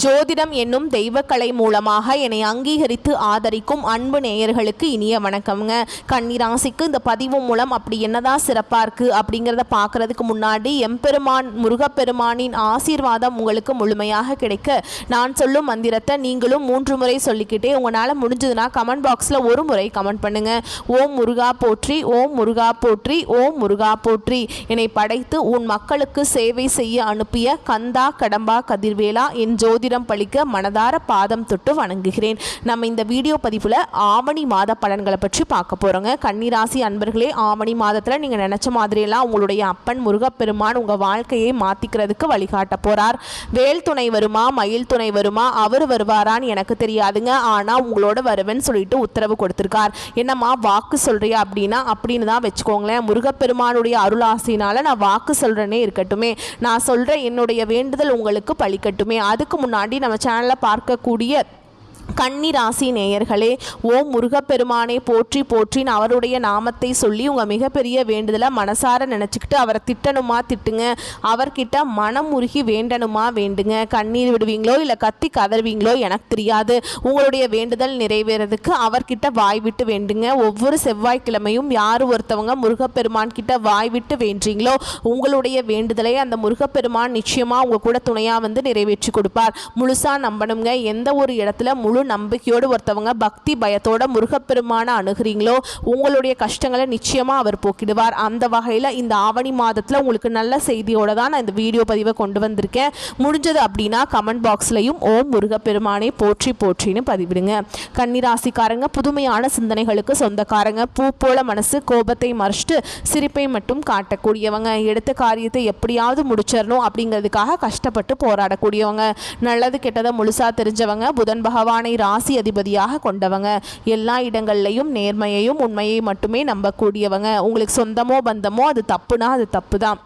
ஜோதிடம் என்னும் தெய்வக்கலை மூலமாக என்னை அங்கீகரித்து ஆதரிக்கும் அன்பு நேயர்களுக்கு இனிய வணக்கம்ங்க. கன்னிராசிக்கு இந்த பதிவு மூலம் அப்படி என்னதான் சிறப்பாக இருக்குது அப்படிங்கிறத பார்க்குறதுக்கு முன்னாடி எம்பெருமான் முருகப்பெருமானின் ஆசீர்வாதம் உங்களுக்கு முழுமையாக கிடைக்க நான் சொல்லும் மந்திரத்தை நீங்களும் 3 முறை சொல்லிக்கிட்டே உங்களால் முடிஞ்சதுன்னா கமெண்ட் பாக்ஸில் ஒரு முறை கமெண்ட் பண்ணுங்கள். ஓம் முருகா போற்றி, ஓம் முருகா போற்றி, ஓம் முருகா போற்றி. என்னை படைத்து உன் மக்களுக்கு சேவை செய்ய அனுப்பிய கந்தா கடம்பா கதிர்வேலா என் ஜோதிடம் பழிக்க மனதார பாதம் தொட்டு வணங்குகிறேன். நம்ம இந்த வீடியோ பதிவில் ஆவணி மாத பலன்களை பற்றி பார்க்க போகிறோங்க. கன்னிராசி அன்பர்களே, ஆவணி மாதத்தில் நீங்கள் நினச்ச மாதிரியெல்லாம் உங்களுடைய அப்பன் முருகப்பெருமான் உங்கள் வாழ்க்கையை மாற்றிக்கிறதுக்கு வழிகாட்ட போகிறார். வேல் துணை வருமா, மயில் துணை வருமா, அவர் வருவாரான்னு எனக்கு தெரியாதுங்க. ஆனால் உங்களோட வருவேன்னு சொல்லிட்டு உத்தரவு கொடுத்துருக்கார். என்னம்மா வாக்கு சொல்கிறியா அப்படின்னா அப்படின்னு தான் வச்சுக்கோங்களேன். முருகப்பெருமானுடைய அருளாசினால் நான் வாக்கு சொல்கிறேனே இருக்கட்டுமே, நான் சொல்கிற என்னுடைய வேண்டுதல் உங்களுக்கு பழிக்கட்டுமே. அதுக்கு முன்னாடி நம்ம சேனலில் பார்க்கக்கூடிய கன்னிராசி நேயர்களே, ஓம் முருகப்பெருமானை போற்றி போற்றின்னு அவருடைய நாமத்தை சொல்லி உங்கள் மிகப்பெரிய வேண்டுதலை மனசார நினச்சிக்கிட்டு அவரை திட்டணுமா திட்டுங்க, அவர்கிட்ட மனம் உருகி வேண்டணுமா வேண்டுங்க. கண்ணீர் விடுவீங்களோ இல்லை கத்தி கதறுவீங்களோ எனக்கு தெரியாது. உங்களுடைய வேண்டுதல் நிறைவேறதுக்கு அவர்கிட்ட வாய் விட்டு வேண்டுங்க. ஒவ்வொரு செவ்வாய்க்கிழமையும் யார் ஒருத்தவங்க முருகப்பெருமான் கிட்ட வாய் விட்டு வேண்டீங்களோ உங்களுடைய வேண்டுதலை அந்த முருகப்பெருமான் நிச்சயமாக உங்கள் கூட துணையாக வந்து நிறைவேற்றி கொடுப்பார். முழுசாக நம்பணுங்க. எந்த ஒரு இடத்துல முழு நம்பிக்கையோடு ஒருத்தவங்க பக்தி பயத்தோட முருகப்பெருமான அணுகிறீங்களோ உங்களுடைய கஷ்டங்களை நிச்சயமா அவர் போக்கிடுவார். அந்த வகையில் இந்த ஆவணி மாதத்தில் உங்களுக்கு நல்ல செய்தியோட தான் நான் இந்த வீடியோ பதிவை கொண்டு வந்திருக்கேன். முடிஞ்சது அப்படின்னா கமெண்ட் பாக்ஸ்லையும் ஓம் முருகப்பெருமானை போற்றி போற்றின்னு பதிவிடுங்க. கன்னிராசிக்காரங்க புதுமையான சிந்தனைகளுக்கு சொந்தக்காரங்க. பூ போல மனசு, கோபத்தை மறைச்சிட்டு சிரிப்பை மட்டும் காட்டக்கூடியவங்க. எடுத்த காரியத்தை எப்படியாவது முடிச்சிடணும் அப்படிங்கிறதுக்காக கஷ்டப்பட்டு போராடக்கூடியவங்க. நல்லது கெட்டதை முழுசா தெரிஞ்சவங்க. புதன் பகவானை ராசி அதிபதியாக கொண்டவங்க. எல்லா இடங்கள்லையும் நேர்மையையும் உண்மையை மட்டுமே நம்பக்கூடியவங்க. உங்களுக்கு சொந்தமோ பந்தமோ அது தப்புனா அது தப்பு தான்.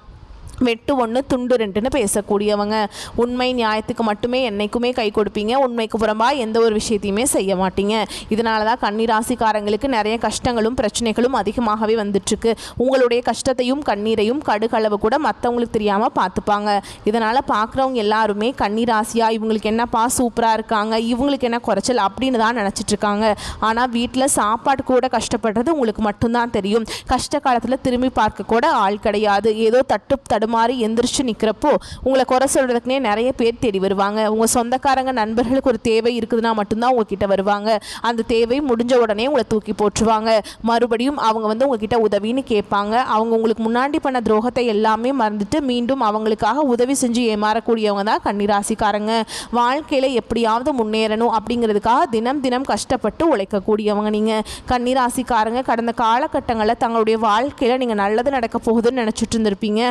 வெட்டு ஒன்று துண்டு ரெண்டுன்னு பேசக்கூடியவங்க. உண்மை நியாயத்துக்கு மட்டுமே என்றைக்குமே கை கொடுப்பீங்க. உண்மைக்கு புறம்பாக எந்த ஒரு விஷயத்தையுமே செய்ய மாட்டீங்க. இதனால தான் கன்னிராசிக்காரங்களுக்கு நிறைய கஷ்டங்களும் பிரச்சனைகளும் அதிகமாகவே வந்துட்டுருக்கு. உங்களுடைய கஷ்டத்தையும் கண்ணீரையும் கடுகளவு கூட மற்றவங்களுக்கு தெரியாமல் பார்த்துப்பாங்க. இதனால் பார்க்குறவங்க எல்லாருமே கன்னிராசியாக இவங்களுக்கு என்னப்பா சூப்பராக இருக்காங்க, இவங்களுக்கு என்ன குறைச்சல் அப்படின்னு தான் நினச்சிட்ருக்காங்க. ஆனால் வீட்டில் சாப்பாடு கூட கஷ்டப்படுறது உங்களுக்கு மட்டும்தான் தெரியும். கஷ்ட காலத்தில் திரும்பி பார்க்க கூட ஆள் கிடையாது. ஏதோ தடுமாறி எந்திரிச்சு நிற்கிறப்போ உங்களை குறை சொல்கிறதுக்குனே நிறைய பேர் தேடி வருவாங்க. உங்கள் சொந்தக்காரங்க நண்பர்களுக்கு ஒரு தேவை இருக்குதுன்னா மட்டும்தான் உங்ககிட்ட வருவாங்க. அந்த தேவை முடிஞ்ச உடனே உங்களை தூக்கி போட்டுருவாங்க. மறுபடியும் அவங்க வந்து உங்ககிட்ட உதவின்னு கேட்பாங்க. அவங்க உங்களுக்கு முன்னாடி பண்ண துரோகத்தை எல்லாமே மறந்துட்டு மீண்டும் அவங்களுக்காக உதவி செஞ்சு ஏமாறக்கூடியவங்க தான் கன்னிராசிக்காரங்க. வாழ்க்கையில் எப்படியாவது முன்னேறணும் அப்படிங்கிறதுக்காக தினம் தினம் கஷ்டப்பட்டு உழைக்கக்கூடியவங்க நீங்கள். கன்னிராசிக்காரங்க கடந்த காலகட்டங்களில் தங்களுடைய வாழ்க்கையில் நீங்கள் நல்லது நடக்க போகுதுன்னு நினச்சிட்டு இருந்திருப்பீங்க.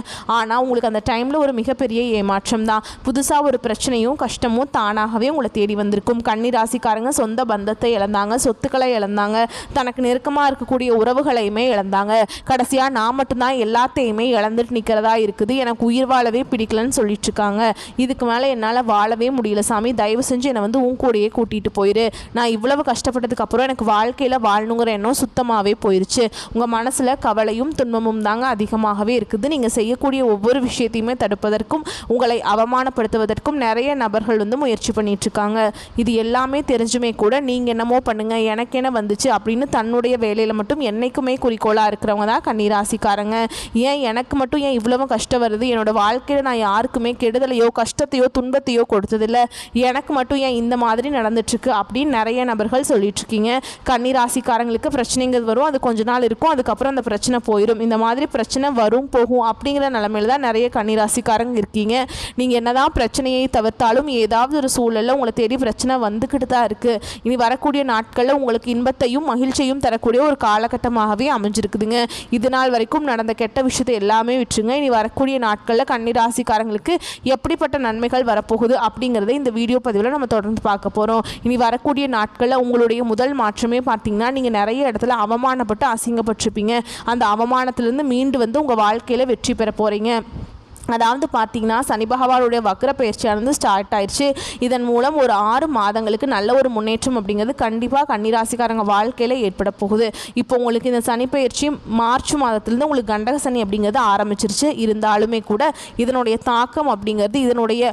ஆனால் உங்களுக்கு அந்த டைமில் ஒரு மிகப்பெரிய ஏமாற்றம் தான். புதுசாக ஒரு பிரச்சனையும் கஷ்டமும் தானாகவே உங்களை தேடி வந்திருக்கும். கன்னிராசிக்காரங்க சொந்த பந்தத்தை இழந்தாங்க, சொத்துக்களை இழந்தாங்க, தனக்கு நெருக்கமாக இருக்கக்கூடிய உறவுகளையுமே இழந்தாங்க. கடைசியாக நான் மட்டும்தான் எல்லாத்தையுமே இழந்துட்டு நிற்கிறதா இருக்குது, எனக்கு உயிர் வாழவே பிடிக்கலன்னு சொல்லிட்டு இருக்காங்க. இதுக்கு மேலே என்னால் வாழவே முடியல சாமி, தயவு செஞ்சு என்னை வந்து உன் கூடையே கூட்டிகிட்டு போயிரு. நான் இவ்வளவு கஷ்டப்பட்டதுக்கு அப்புறம் எனக்கு வாழ்க்கையில் வாழணுங்கிற எண்ணம் சுத்தமாகவே போயிடுச்சு. உங்கள் மனசில் கவலையும் துன்பமும் தாங்க அதிகமாகவே இருக்குது. நீங்கள் செய்யக்கூடிய ஒவ்வொரு விஷயத்தையுமே தடுப்பதற்கும் உங்களை அவமானப்படுத்துவதற்கும் நிறைய நபர்கள் வந்து முயற்சி பண்ணிட்டு இருக்காங்க. இது எல்லாமே தெரிஞ்சுமே கூட நீங்கள் என்னமோ பண்ணுங்க, எனக்கு என்ன வந்துச்சு அப்படின்னு தன்னுடைய வேலையில் மட்டும் என்னைக்குமே குறிக்கோளாக இருக்கிறவங்க தான் கன்னிராசிக்காரங்க. ஏன் எனக்கு மட்டும் ஏன் இவ்வளவு கஷ்டம் வருது, என்னோட வாழ்க்கையில் நான் யாருக்குமே கெடுதலையோ கஷ்டத்தையோ துன்பத்தையோ கொடுத்ததில்லை, எனக்கு மட்டும் ஏன் இந்த மாதிரி நடந்துட்டுருக்கு அப்படின்னு நிறைய நபர்கள் சொல்லிட்டு இருக்கீங்க. கன்னிராசிக்காரங்களுக்கு பிரச்சனைங்கிறது வரும், அது கொஞ்ச நாள் இருக்கும், அதுக்கப்புறம் அந்த பிரச்சனை போயிடும். இந்த மாதிரி பிரச்சனை வரும் போகும் அப்படிங்கிற நிலைமையில தான் நிறைய கன்னிராசிக்காரங்க இருக்கீங்க. நீங்கள் என்னதான் பிரச்சனையை தவிர்த்தாலும் ஏதாவது ஒரு சூழலில் உங்களை தேடி பிரச்சனை வந்துக்கிட்டு தான் இருக்குது. இனி வரக்கூடிய நாட்களில் உங்களுக்கு இன்பத்தையும் மகிழ்ச்சியும் தரக்கூடிய ஒரு காலகட்டமாகவே அமைஞ்சிருக்குதுங்க. இது நாள் வரைக்கும் நடந்த கெட்ட விஷயத்தை எல்லாமே விட்டுருங்க. இனி வரக்கூடிய நாட்களில் கன்னிராசிக்காரங்களுக்கு எப்படிப்பட்ட நன்மைகள் வரப்போகுது அப்படிங்கிறத இந்த வீடியோ பதிவில் நம்ம தொடர்ந்து பார்க்க போகிறோம். இனி வரக்கூடிய நாட்களில் உங்களுடைய முதல் மாற்றமே பார்த்தீங்கன்னா நீங்கள் நிறைய இடத்துல அவமானப்பட்டு அசிங்கப்பட்டிருப்பீங்க. அந்த அவமானத்திலிருந்து மீண்டு வந்து உங்கள் வாழ்க்கையில் வெற்றி பெற போகிறீங்க. அதாவது பார்த்தீங்கன்னா சனி பகவானுடைய வக்ர பயிற்சியானது ஸ்டார்ட் ஆயிடுச்சு. இதன் மூலம் ஒரு 6 மாதங்களுக்கு நல்ல ஒரு முன்னேற்றம் அப்படிங்கிறது கண்டிப்பாக கன்னிராசிக்காரங்க வாழ்க்கையில் ஏற்பட போகுது. இப்போ உங்களுக்கு இந்த சனி பயிற்சி மார்ச் மாதத்துலேருந்து உங்களுக்கு கண்டக சனி அப்படிங்கிறது ஆரம்பிச்சிருச்சு. இருந்தாலுமே கூட இதனுடைய தாக்கம் அப்படிங்கிறது இதனுடைய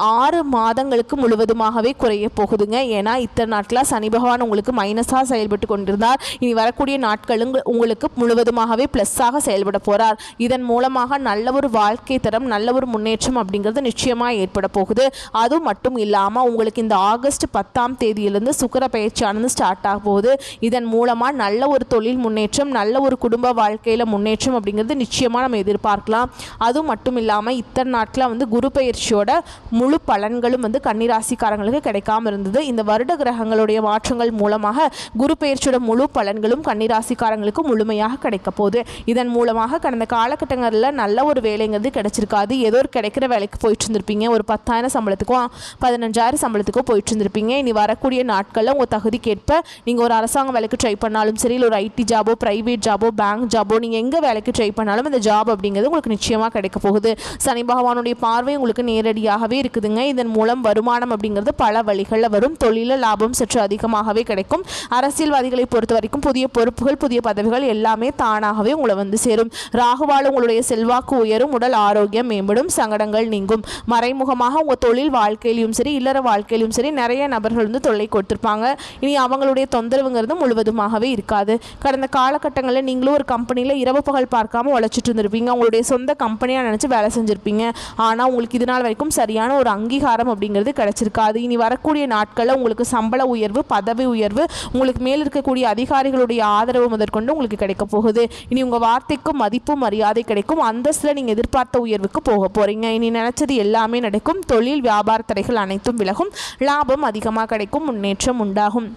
6 மாதங்களுக்கு முழுவதுமாகவே குறைய போகுதுங்க. ஏன்னா இத்தனை நாட்களாக சனி பகவான் உங்களுக்கு மைனஸாக செயல்பட்டு கொண்டிருந்தார். இனி வரக்கூடிய நாட்களும் உங்களுக்கு முழுவதுமாகவே ப்ளஸ்ஸாக செயல்பட போகிறார். இதன் மூலமாக நல்ல ஒரு வாழ்க்கை தரம் நல்ல ஒரு முன்னேற்றம் அப்படிங்கிறது நிச்சயமாக ஏற்பட போகுது. அது மட்டும் இல்லாமல் உங்களுக்கு இந்த ஆகஸ்ட் 10ஆம் தேதியிலிருந்து சுக்கிர பயிற்சியானது ஸ்டார்ட் ஆக போகுது. இதன் மூலமாக நல்ல ஒரு தொழில் முன்னேற்றம் நல்ல ஒரு குடும்ப வாழ்க்கையில் முன்னேற்றம் அப்படிங்கிறது நிச்சயமாக நம்ம எதிர்பார்க்கலாம். அது மட்டும் இல்லாமல் இத்தனை நாட்களில் வந்து குரு பயிற்சியோட முழு பலன்களும் வந்து கன்னிராசிக்காரங்களுக்கு கிடைக்காம இருந்தது. இந்த வருட கிரகங்களுடைய மாற்றங்கள் மூலமாக குரு பயிற்சியோட முழு பலன்களும் கன்னிராசிக்காரங்களுக்கு முழுமையாக கிடைக்க போகுது. இதன் மூலமாக கடந்த காலகட்டங்களில் நல்ல ஒரு வேலைங்கிறது கிடைச்சிருக்காது. ஏதோ ஒரு கிடைக்கிற வேலைக்கு போயிட்டு இருந்திருப்பீங்க. ஒரு 10,000 சம்பளத்துக்கோ 15,000 சம்பளத்துக்கோ போயிட்டு இருந்திருப்பீங்க. இனி வரக்கூடிய நாட்களில் உங்கள் தகுதிக்கேற்ப நீங்கள் ஒரு அரசாங்க வேலைக்கு ட்ரை பண்ணாலும் சரி, இல்லை ஒரு ஐடி ஜாபோ ப்ரைவேட் ஜாபோ பேங்க் ஜாபோ நீங்கள் எங்கே வேலைக்கு ட்ரை பண்ணாலும் இந்த ஜாப் அப்படிங்கிறது உங்களுக்கு நிச்சயமாக கிடைக்க போகுது. சனி பகவானுடைய பார்வை உங்களுக்கு நேரடியாகவே இருக்குதுங்க. இதன் மூலம் வருமானம் அப்படிங்கிறது பல வழிகளில் வரும். தொழில லாபம் சற்று அதிகமாகவே கிடைக்கும். அரசியல்வாதிகளை பொறுத்த வரைக்கும் புதிய பொறுப்புகள் புதிய பதவிகள் எல்லாமே தானாகவே உங்களை வந்து சேரும். ராகுவால் உங்களுடைய செல்வாக்கு உயரும். உடல் ஆரோக்கியம் மேம்படும். சங்கடங்கள் நீங்கும். மறைமுகமாக உங்கள் தொழில் வாழ்க்கையிலும் சரி இல்லற வாழ்க்கையிலும் சரி நிறைய நபர்கள் வந்து தொல்லை கொடுத்துருப்பாங்க. இனி அவங்களுடைய தொந்தரவுங்கிறது முழுவதுமாகவே இருக்காது. கடந்த காலகட்டங்களில் நீங்களும் ஒரு கம்பெனியில் இரவு பகல் பார்க்காம உழைச்சிட்டு இருந்திருப்பீங்க. உங்களுடைய சொந்த கம்பெனியாக நினச்சி வேலை செஞ்சுருப்பீங்க. ஆனால் உங்களுக்கு இது நாள் வரைக்கும் சரியான ஒரு அங்கீகாரம் அப்படிங்கிறது கிடைச்சிருக்காது. இனி வரக்கூடிய நாட்களில் உங்களுக்கு சம்பள உயர்வு பதவி உயர்வு உங்களுக்கு மேல் இருக்கக்கூடிய அதிகாரிகளுடைய ஆதரவு முதற்கொண்டு உங்களுக்கு கிடைக்க போகுது. இனி உங்கள் வார்த்தைக்கும் மதிப்பு மரியாதை கிடைக்கும். அந்தஸ்தில் நீங்கள் எதிர்பார்த்த உயர்வுக்கு போக போகிறீங்க. இனி நினச்சது எல்லாமே நடக்கும். தொழில் வியாபார தடைகள் அனைத்தும் விலகும். லாபம் அதிகமாக கிடைக்கும். முன்னேற்றம் உண்டாகும்.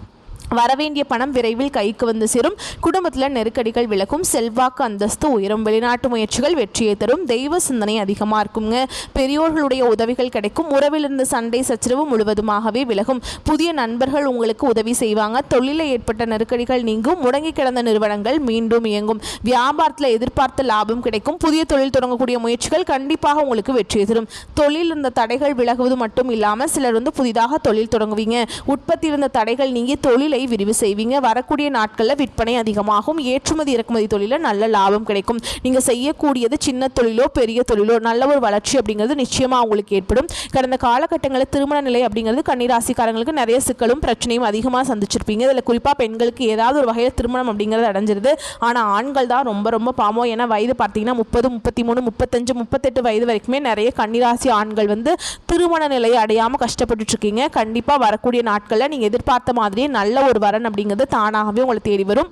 வரவேண்டிய பணம் விரைவில் கைக்கு வந்து சேரும். குடும்பத்தில் நெருக்கடிகள் விலகும். செல்வாக்கு அந்தஸ்து உயரும். வெளிநாட்டு முயற்சிகள் வெற்றியை தரும். தெய்வ சிந்தனை அதிகமாக இருக்குங்க. பெரியோர்களுடைய உதவிகள் கிடைக்கும். உறவிலிருந்து சண்டை சச்சரவு முழுவதுமாகவே விலகும். புதிய நண்பர்கள் உங்களுக்கு உதவி செய்வாங்க. தொழிலில் ஏற்பட்ட நெருக்கடிகள் நீங்கும். முடங்கி கிடந்த நிறுவனங்கள் மீண்டும் இயங்கும். வியாபாரத்தில் எதிர்பார்த்த லாபம் கிடைக்கும். புதிய தொழில் தொடங்கக்கூடிய முயற்சிகள் கண்டிப்பாக உங்களுக்கு வெற்றியை தரும். தொழில் இருந்த தடைகள் விலகுவது மட்டும் இல்லாமல் சிலர் வந்து புதிதாக தொழில் தொடங்குவீங்க. உற்பத்தி இருந்த தடைகள் நீங்கி தொழிலை விரிவு செய்வீங்க. வரக்கூடிய நாட்களில் விற்பனை அதிகமாகும். ஏற்றுமதி இறக்குமதி தொழிலில் நல்ல லாபம் கிடைக்கும். நீங்கள் செய்யக்கூடியது சின்ன தொழிலோ பெரிய தொழிலோ நல்ல ஒரு வளர்ச்சி அப்படிங்கிறது நிச்சயமாக உங்களுக்கு ஏற்படும். கடந்த காலகட்டங்களில் திருமண நிலை அப்படிங்கிறது கன்னிராசிக்காரங்களுக்கு நிறைய சிக்கலும் பிரச்சனையும் அதிகமாக சந்திச்சிருப்பீங்க. இதில் குறிப்பாக பெண்களுக்கு ஏதாவது ஒரு வகையில் திருமணம் அப்படிங்கிறது அடைஞ்சிருது. ஆனால் ஆண்கள் தான் ரொம்ப ரொம்ப பாவம். ஏன்னா வயது பார்த்தீங்கன்னா 30 33 35 38 வயது வரைக்குமே நிறைய கன்னிராசி ஆண்கள் வந்து திருமண நிலையை அடையாமல் கஷ்டப்பட்டுட்டு இருக்கீங்க. கண்டிப்பாக வரக்கூடிய நாட்களில் நீங்கள் எதிர்பார்த்த மாதிரியே நல்ல ஒரு வரன் அப்படிங்கிறது தானாகவே உங்களை தேடி வரும்.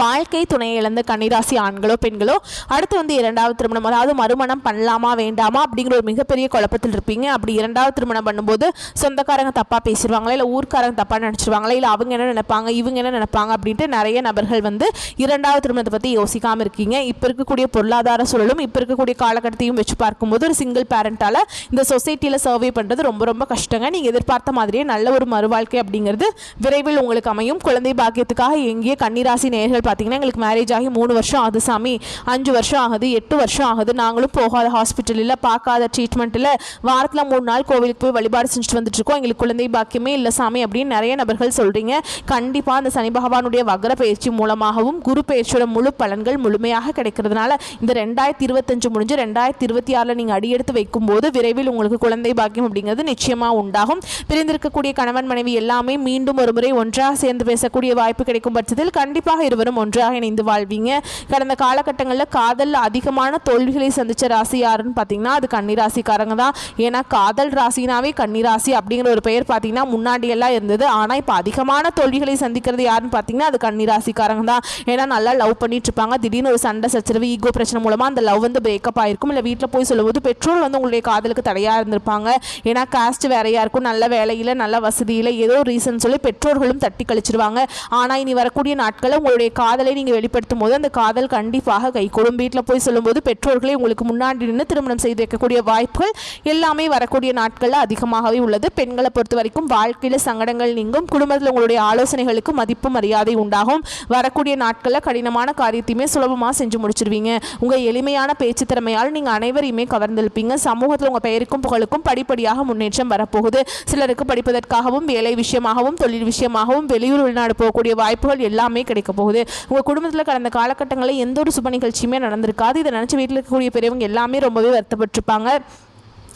வாழ்க்கை துணையை இழந்த கன்னிராசி ஆண்களோ பெண்களோ அடுத்து வந்து 2வது திருமணம் அதாவது மறுமணம் பண்ணலாமா வேண்டாமா அப்படிங்கிற ஒரு மிகப்பெரிய குழப்பத்தில் இருப்பீங்க. அப்படி 2வது திருமணம் பண்ணும்போது சொந்தக்காரங்க தப்பாக பேசிடுவாங்களா, இல்லை ஊர்க்காரங்க தப்பாக நினச்சிருவாங்களா, இல்லை அவங்க என்ன நினைப்பாங்க இவங்க என்ன நினைப்பாங்க அப்படின்ட்டு நிறைய நபர்கள் வந்து 2வது திருமணத்தை பற்றி யோசிக்காமல் இருக்கீங்க. இப்போ இருக்கக்கூடிய பொருளாதார சூழலும் இப்போ இருக்கக்கூடிய காலகட்டத்தையும் வச்சு பார்க்கும்போது ஒரு சிங்கிள் பேரண்டால் இந்த சொசைட்டியில் சர்வே பண்ணுறது ரொம்ப ரொம்ப கஷ்டங்க. நீங்கள் எதிர்பார்த்த மாதிரியே நல்ல ஒரு மறுவாழ்க்கை அப்படிங்கிறது விரைவில் உங்களுக்கு அமையும். குழந்தை பாக்கியத்துக்காக எங்கேயே கன்னிராசி நேயர்கள் பார்த்தீங்கன்னா எங்களுக்கு மேரேஜ் ஆகி 3 வருஷம் ஆகுது சாமி, 5 வருஷம் ஆகுது, 8 வருஷம் ஆகுது, நாங்களும் போகாத ஹாஸ்பிட்டலில் பார்க்காத ட்ரீட்மெண்ட்டில் வாரத்தில் 3 நாள் கோவிலுக்கு போய் வழிபாடு செஞ்சுட்டு வந்துட்டு இருக்கோம், எங்களுக்கு குழந்தை பாக்கியமே இல்லை சாமி அப்படின்னு நிறைய நபர்கள் சொல்கிறீங்க. கண்டிப்பாக அந்த சனி பகவானுடைய வக்ர பயிற்சி மூலமாகவும் குரு பயிற்சியோட முழு பலன்கள் முழுமையாக கிடைக்கிறதுனால இந்த 2025 முடிஞ்சு 2026 நீங்கள் அடியெடுத்து வைக்கும்போது விரைவில் உங்களுக்கு குழந்தை பாக்கியம் அப்படிங்கிறது நிச்சயமாக உண்டாகும். பிரிந்திருக்கக்கூடிய கணவன் மனைவி எல்லாமே மீண்டும் ஒரு முறை ஒன்றாக சேர்ந்து பேசக்கூடிய வாய்ப்பு கிடைக்கும் பட்சத்தில் கண்டிப்பாக இருவரும் ஒன்றாக இணைந்து வாழ்வீங்க. கடந்த காலகட்டங்களில் காதலில் அதிகமான தோல்விகளை சந்தித்த ராசி யாருன்னு பார்த்தீங்கன்னா அது கன்னிராசிக்காரங்க தான். ஏன்னா காதல் ராசினாவே கன்னிராசி அப்படிங்கிற ஒரு பெயர் பார்த்தீங்கன்னா முன்னாடி எல்லாம் இருந்தது. ஆனால் இப்போ அதிகமான தோல்விகளை சந்திக்கிறது யாருன்னு பார்த்தீங்கன்னா அது கன்னிராசிக்காரங்க தான். ஏன்னா நல்லா லவ் பண்ணிட்டு இருப்பாங்க. திடீர்னு ஒரு சண்டை சச்சரவு ஈகோ பிரச்சனை மூலமாக அந்த லவ் வந்து பிரேக்கப் ஆயிருக்கும். இல்லை வீட்டில் போய் சொல்லும்போது பெற்றோர் வந்து உங்களுடைய காதலுக்கு தடையாக இருந்திருப்பாங்க. ஏன்னா காஸ்ட் வேறையாக இருக்கும், நல்ல வேலையில் நல்ல வசதியில் ஏதோ ரீசன் சொல்லி பெற்றோர்களும் தட்டி கழிச்சிருவாங்க. ஆனால் இனி வரக்கூடிய நாட்களில் உங்களுடைய காதலை நீங்கள் வெளிப்படுத்தும் போது அந்த காதல் கண்டிப்பாக கைகூடும். வீட்டில் போய் சொல்லும்போது பெற்றோர்களை உங்களுக்கு முன்னாடி நின்று திருமணம் செய்து வைக்கக்கூடிய வாய்ப்புகள் எல்லாமே வரக்கூடிய நாட்களில் அதிகமாகவே உள்ளது. பெண்களை பொறுத்த வரைக்கும் வாழ்க்கையில் சங்கடங்கள் நீங்கும். குடும்பத்தில் உங்களுடைய ஆலோசனைகளுக்கு மதிப்பு மரியாதை உண்டாகும். வரக்கூடிய நாட்களில் கடினமான காரியத்தையுமே சுலபமாக செஞ்சு முடிச்சிருவீங்க. உங்கள் எளிமையான பேச்சு திறமையால் நீங்கள் அனைவரையுமே கவர்ந்திருப்பீங்க. சமூகத்தில் உங்கள் பெயருக்கும் புகழுக்கும் படிப்படியாக முன்னேற்றம் வரப்போகுது. சிலருக்கு படிப்பதற்காகவும் வேலை விஷயமாகவும் தொழில் விஷயமாகவும் வெளியூர் வெளிநாடு போகக்கூடிய வாய்ப்புகள் எல்லாமே கிடைக்க போகுது. உங்கள் குடும்பத்தில் கடந்த காலகட்டங்களில் எந்த ஒரு சுப நிகழ்ச்சியுமே நடந்திருக்காது. இதை நினச்சி வீட்டில் இருக்கக்கூடிய பெரியவங்க எல்லாமே ரொம்பவே வருத்தப்பட்டிருப்பாங்க.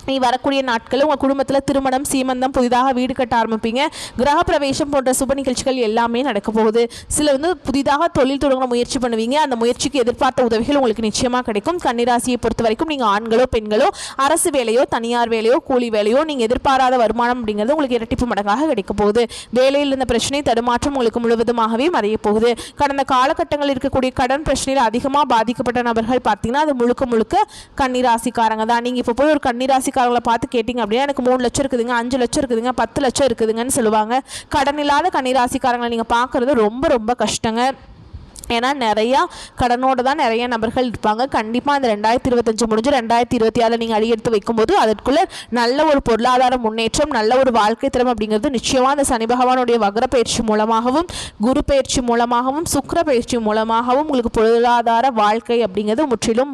நீ வரக்கூடிய நாட்களில் உங்கள் குடும்பத்தில் திருமணம் சீமந்தம் புதிதாக வீடு கட்ட ஆரம்பிப்பீங்க. கிரக பிரவேசம் போன்ற சுப நிகழ்ச்சிகள் எல்லாமே நடக்க போகுது. சில புதிதாக தொழில் தொடங்க முயற்சி பண்ணுவீங்க. அந்த முயற்சிக்கு எதிர்பார்த்த உதவிகள் உங்களுக்கு நிச்சயமாக கிடைக்கும். கன்னிராசியை பொறுத்த வரைக்கும் நீங்கள் ஆண்களோ பெண்களோ அரசு வேலையோ தனியார் வேலையோ கூலி வேலையோ நீங்கள் எதிர்பாராத வருமானம் அப்படிங்கிறது உங்களுக்கு இரட்டிப்பு மடங்காக கிடைக்க போகுது. வேலையில் இருந்த பிரச்சனை தடுமாற்றம் உங்களுக்கு முழுவதுமாகவே மறைய போகுது. கடந்த காலகட்டங்களில் இருக்கக்கூடிய கடன் பிரச்சனையில் அதிகமாக பாதிக்கப்பட்ட நபர்கள் பார்த்தீங்கன்னா அது முழுக்க முழுக்க கன்னிராசிக்காரங்க தான். நீங்கள் இப்போ போய் ஒரு கன்னிராசி காரங்களை பார்த்து கேட்டிங்க அப்படின்னா எனக்கு 3 லட்சம் இருக்குதுங்க, 5 லட்சம் இருக்குதுங்க, 10 லட்சம் இருக்குதுங்கன்னு சொல்லுவாங்க. கடன் இல்லாத கன்னிராசிக்காரங்களை நீங்கள் பார்க்குறது ரொம்ப ரொம்ப கஷ்டங்க. ஏன்னா நிறையா கடனோடு தான் நிறைய நபர்கள் இருப்பாங்க. கண்டிப்பாக இந்த 2025 முடிஞ்சு 2026 நீங்கள் அடியெடுத்து வைக்கும்போது அதற்குள்ளே நல்ல ஒரு பொருளாதார முன்னேற்றம் நல்ல ஒரு வாழ்க்கை திறமை அப்படிங்கிறது நிச்சயமாக அந்த சனி பகவானுடைய வக்ர பயிற்சி மூலமாகவும் குரு பயிற்சி மூலமாகவும் சுக்கிர பயிற்சி மூலமாகவும் உங்களுக்கு பொருளாதார வாழ்க்கை அப்படிங்கிறது முற்றிலும்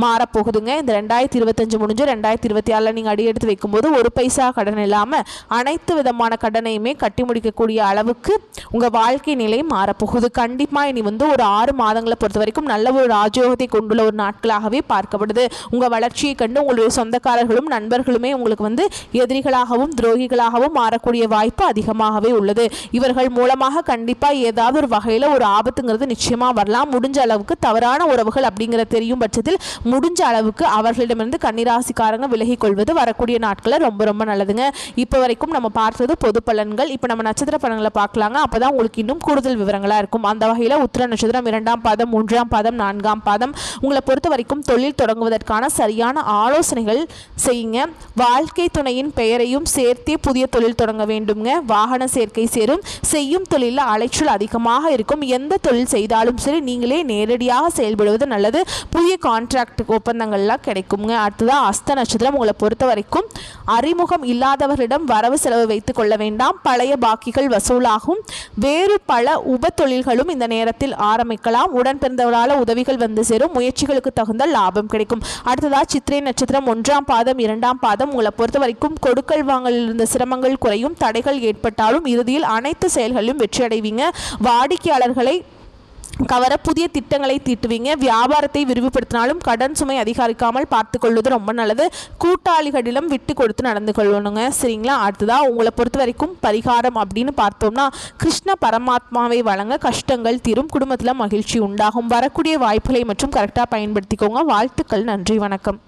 மாறப்போகுதுங்க. இந்த 2025 முடிஞ்சு 2026 நீங்கள் அடியெடுத்து வைக்கும்போது ஒரு பைசா கடன் இல்லாமல் அனைத்து விதமான கடனையுமே கட்டி முடிக்கக்கூடிய அளவுக்கு உங்கள் வாழ்க்கை நிலை மாறப்போகுது. கண்டிப்பாக இனி ஒரு 6 மாதங்களை பொறுத்த வரைக்கும் நல்ல ஒரு ராஜயோகத்தை கொண்டுள்ள ஒரு நாட்களாகவே பார்க்கப்படுது. உங்கள் வளர்ச்சியை கண்டு உங்களுடைய சொந்தக்காரர்களும் நண்பர்களுமே உங்களுக்கு எதிரிகளாகவும் துரோகிகளாகவும் மாறக்கூடிய வாய்ப்பு அதிகமாகவே உள்ளது. இவர்கள் மூலமாக கண்டிப்பாக ஏதாவது ஒரு வகையில் ஒரு ஆபத்துங்கிறது நிச்சயமாக வரலாம். முடிஞ்ச அளவுக்கு தவறான உறவுகள் அப்படிங்கிற தெரியும் பட்சத்தில் முடிஞ்ச அளவுக்கு அவர்களிடமிருந்து கன்னிராசிக்காரங்க விலகிக் கொள்வது வரக்கூடிய நாட்களில் ரொம்ப ரொம்ப நல்லதுங்க. இப்போ வரைக்கும் நம்ம பார்த்தது பொது பலன்கள். இப்போ நம்ம நட்சத்திர பலன்களை பார்க்கலாங்க. அப்போ தான் உங்களுக்கு இன்னும் கூடுதல் விவரங்களாக இருக்கும். அந்த வகையில் உத்திர நட்சத்திரம் 2ஆம் பாதம் 3ஆம் பாதம் 4ஆம் பாதம் உங்களை பொறுத்த வரைக்கும் தொழில் தொடங்குவதற்கான சரியான ஆலோசனைகள் செய்யுங்க. வாழ்க்கை துணையின் பெயரையும் சேர்த்தே புதிய தொழில் தொடங்க வேண்டுங்க. வாகன சேர்க்கை சேரும். செய்யும் தொழிலில் அலைச்சல் அதிகமாக இருக்கும். எந்த தொழில் செய்தாலும் சரி நீங்களே நேரடியாக செயல்படுவது நல்லது. புதிய கான்ட்ராக்ட் ஒப்பந்தங்கள்லாம் கிடைக்குங்க. அடுத்ததாக அஸ்த நட்சத்திரம் உங்களை பொறுத்த வரைக்கும் அறிமுகம் இல்லாதவர்களிடம் வரவு செலவு வைத்துக் கொள்ள வேண்டாம். பழைய பாக்கிகள் வசூலாகும். வேறு பல உப தொழில்களும் இந்த நேரத்தில் ஆரம்பிக்கலாம். உடன் பிறந்தவரால் உதவிகள் வந்து சேரும். முயற்சிகளுக்கு தகுந்த லாபம் கிடைக்கும். அடுத்ததாக சித்திரை நட்சத்திரம் 1ஆம் பாதம் 2ஆம் பாதம் உங்களை பொறுத்த வரைக்கும் கொடுக்கல் வாங்கலில் இருந்த சிரமங்கள் குறையும். தடைகள் ஏற்பட்டாலும் இறுதியில் அனைத்து செயல்களிலும் வெற்றி அடைவீங்க. வாடிக்கையாளர்களை கவர புதிய திட்டங்களை தீட்டுவீங்க. வியாபாரத்தை விரிவுபடுத்தினாலும் கடன் சுமை அதிகரிக்காமல் பார்த்து கொள்வது ரொம்ப நல்லது. கூட்டாளிகளிடம் விட்டு கொடுத்து நடந்து கொள்ளணுங்க. சரிங்களா? அடுத்ததாக உங்களை பொறுத்த வரைக்கும் பரிகாரம் அப்படின்னு பார்த்தோம்னா கிருஷ்ண பரமாத்மாவை வழங்க கஷ்டங்கள் தீரும். குடும்பத்தில் மகிழ்ச்சி உண்டாகும். வரக்கூடிய வாய்ப்புகளை மற்றும் கரெக்டாக பயன்படுத்திக்கோங்க. வாழ்த்துக்கள். நன்றி. வணக்கம்.